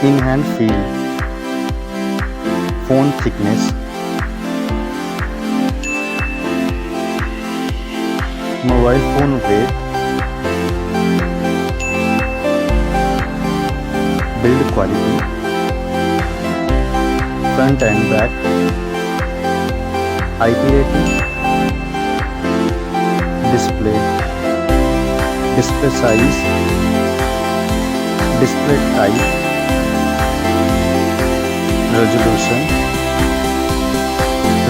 In hand feel, phone thickness, mobile phone weight, build quality, front and back, IP rating, display size, display type, resolution,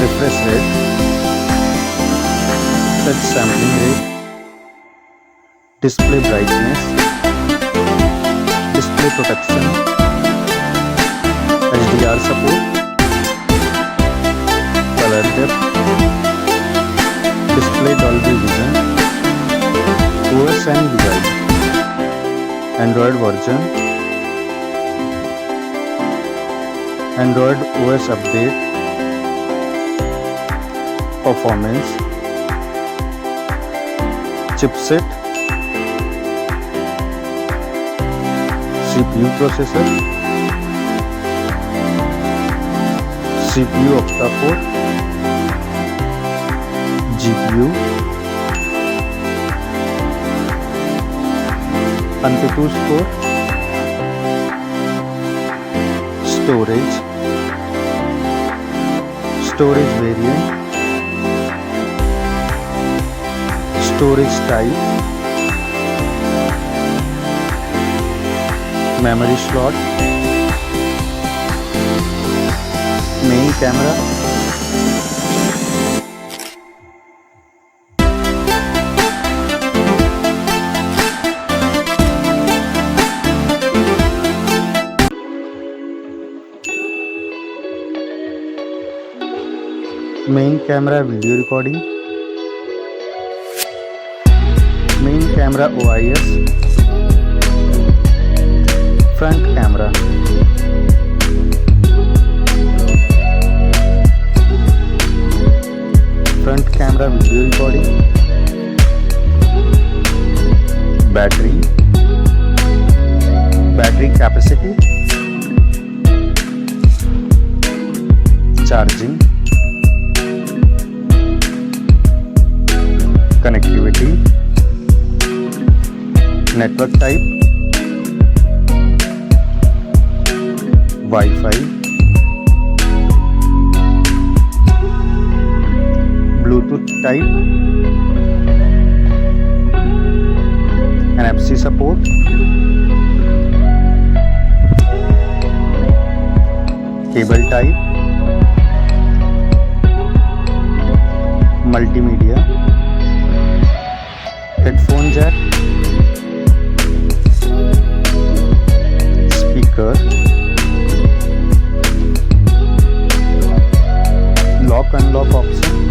refresh rate, touch sampling rate, display brightness, display protection, HDR support, color depth, display Dolby Vision, OS and UI, Android version, Android OS update, performance, chipset, CPU processor, CPU octa-core, GPU, AnTuTu score, storage variant, storage type, memory slot, main camera, main camera video recording, main camera OIS, front camera, front camera video recording, battery capacity, charging, connectivity, network type, Wi-Fi, Bluetooth type, NFC support, cable type, multimedia, headphone jack, speaker, lock unlock option,